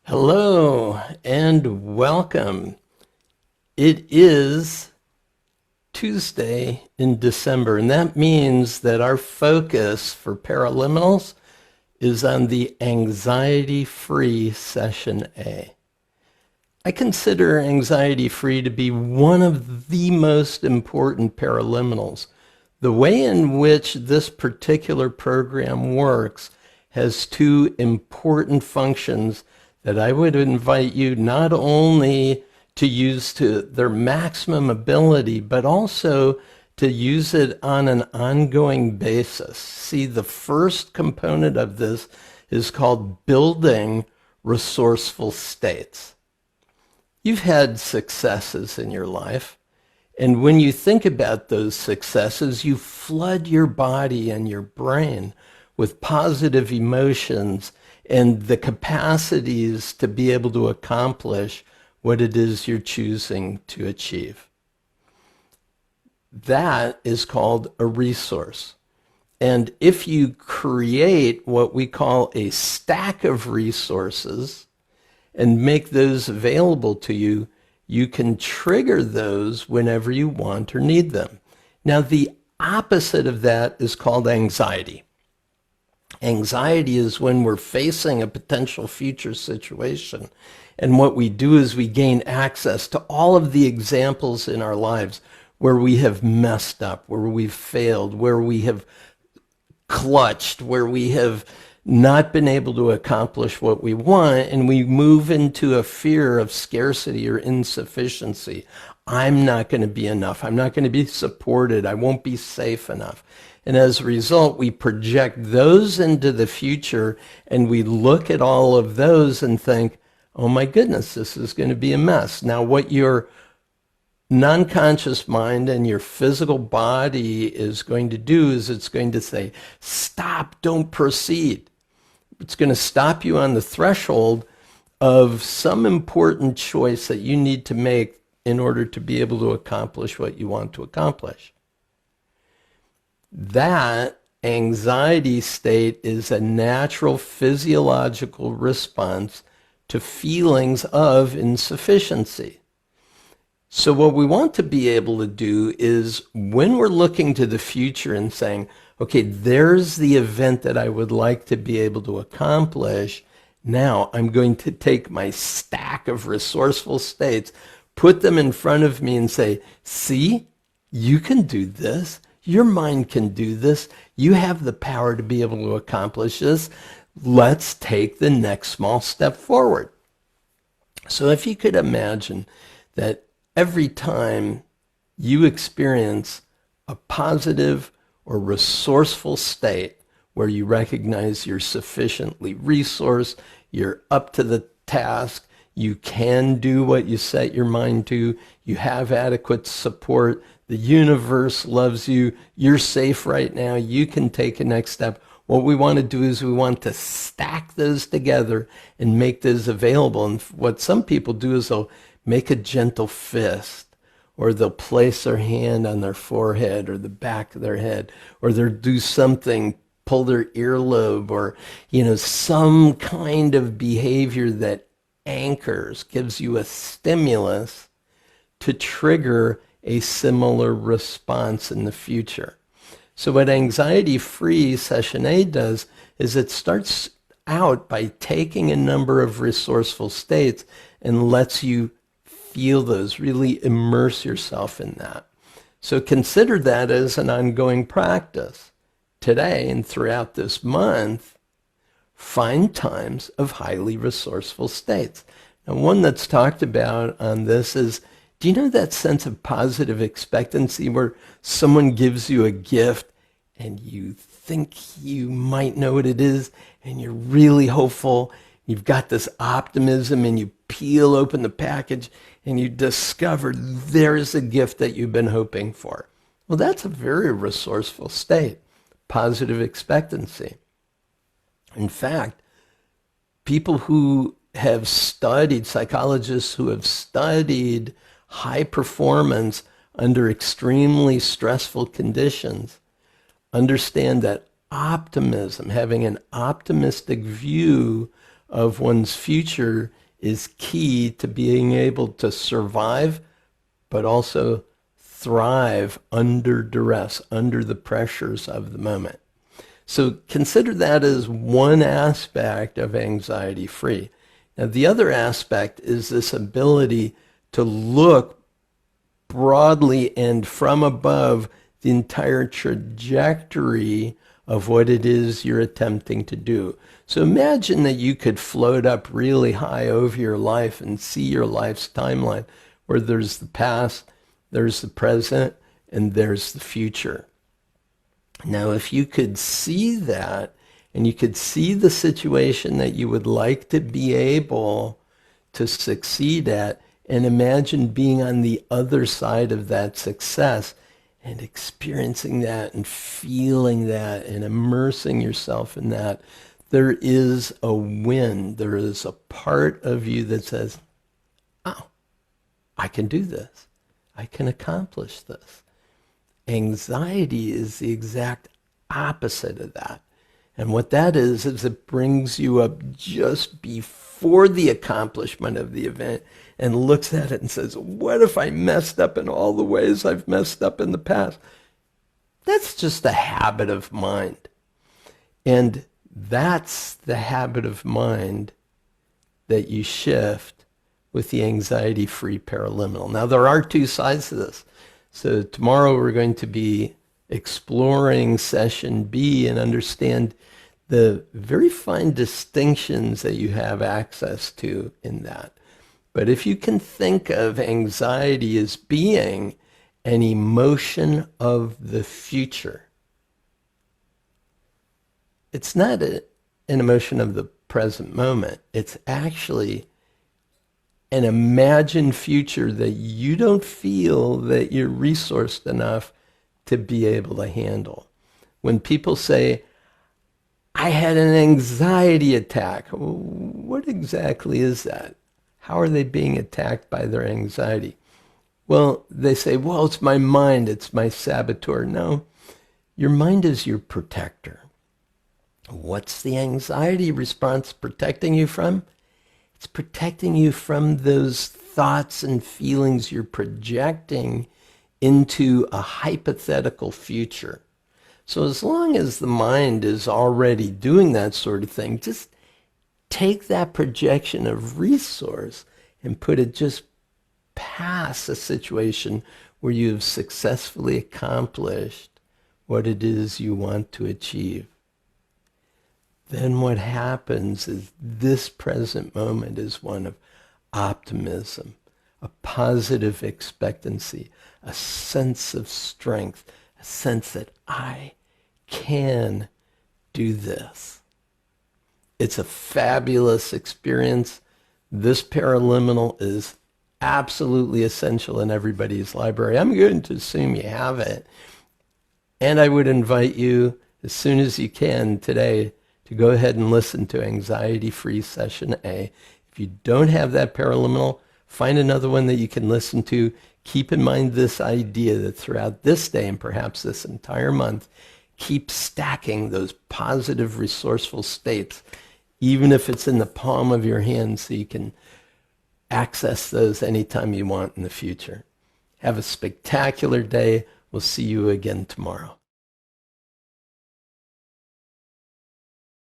Hello and welcome. It is Tuesday in December, and that means that our focus for Paraliminals is on the anxiety-free session A. I consider anxiety-free to be one of the most important paraliminals. The way in which this particular program works has two important functions that I would invite you not only to use to their maximum ability, but also to use it on an ongoing basis. See, the first component of this is called building resourceful states. You've had successes in your life, and when you think about those successes, you flood your body and your brain with positive emotions and the capacities to be able to accomplish what it is you're choosing to achieve. That is called a resource. And if you create what we call a stack of resources and make those available to you, you can trigger those whenever you want or need them. Now, the opposite of that is called anxiety. Anxiety is when we're facing a potential future situation, and what we do is we gain access to all of the examples in our lives where we have messed up, where we've failed, where we have clutched, where we have not been able to accomplish what we want, and we move into a fear of scarcity or insufficiency. I'm not going to be enough. I'm not going to be supported. I won't be safe enough. And as a result, we project those into the future, and we look at all of those and think, oh my goodness, this is going to be a mess. Now, what your non-conscious mind and your physical body is going to do is it's going to say, stop, don't proceed. It's going to stop you on the threshold of some important choice that you need to make in order to be able to accomplish what you want to accomplish. That anxiety state is a natural physiological response to feelings of insufficiency. So what we want to be able to do is when we're looking to the future and saying, okay, there's the event that I would like to be able to accomplish. Now I'm going to take my stack of resourceful states, put them in front of me and say, see, you can do this. Your mind can do this. You have the power to be able to accomplish this. Let's take the next small step forward. So if you could imagine that every time you experience a positive or resourceful state where you recognize you're sufficiently resourced, you're up to the task, you can do what you set your mind to, you have adequate support, the universe loves you, you're safe right now, you can take a next step. What we want to do is we want to stack those together and make those available. And what some people do is they'll make a gentle fist, or they'll place their hand on their forehead or the back of their head, or they'll do something, pull their earlobe, or some kind of behavior that anchors, gives you a stimulus to trigger a similar response in the future. So what anxiety-free session A does is it starts out by taking a number of resourceful states and lets you feel those, really immerse yourself in that. So consider that as an ongoing practice. Today and throughout this month, find times of highly resourceful states. Now, one that's talked about on this is, do you know that sense of positive expectancy where someone gives you a gift and you think you might know what it is and you're really hopeful, you've got this optimism, and you peel open the package and you discover there's a gift that you've been hoping for? Well, that's a very resourceful state, positive expectancy. In fact, people who have studied, psychologists who have studied high performance under extremely stressful conditions, understand that optimism, having an optimistic view of one's future is key to being able to survive, but also thrive under duress, under the pressures of the moment. So consider that as one aspect of anxiety-free. Now, the other aspect is this ability to look broadly and from above the entire trajectory of what it is you're attempting to do. So imagine that you could float up really high over your life and see your life's timeline, where there's the past, there's the present, and there's the future. Now, if you could see that, and you could see the situation that you would like to be able to succeed at, and imagine being on the other side of that success and experiencing that and feeling that and immersing yourself in that, there is a win. There is a part of you that says, oh, I can do this. I can accomplish this. Anxiety is the exact opposite of that. And what that is it brings you up just before the accomplishment of the event and looks at it and says, what if I messed up in all the ways I've messed up in the past? That's just a habit of mind. And that's the habit of mind that you shift with the anxiety-free paraliminal. Now, there are two sides to this. So tomorrow we're going to be exploring session B and understand the very fine distinctions that you have access to in that. But if you can think of anxiety as being an emotion of the future, it's not an emotion of the present moment. It's actually an imagined future that you don't feel that you're resourced enough to be able to handle. When people say, I had an anxiety attack, what exactly is that? How are they being attacked by their anxiety? Well, they say, well, it's my mind, it's my saboteur. No, your mind is your protector. What's the anxiety response protecting you from? It's protecting you from those thoughts and feelings you're projecting into a hypothetical future. So as long as the mind is already doing that sort of thing, just take that projection of resource and put it just past a situation where you've successfully accomplished what it is you want to achieve. Then what happens is this present moment is one of optimism, a positive expectancy, a sense of strength, a sense that I can do this. It's a fabulous experience. This paraliminal is absolutely essential in everybody's library. I'm going to assume you have it. And I would invite you, as soon as you can today, to go ahead and listen to Anxiety-Free Session A. If you don't have that paraliminal, find another one that you can listen to. Keep in mind this idea that throughout this day and perhaps this entire month, keep stacking those positive, resourceful states, even if it's in the palm of your hand, so you can access those anytime you want in the future. Have a spectacular day. We'll see you again tomorrow.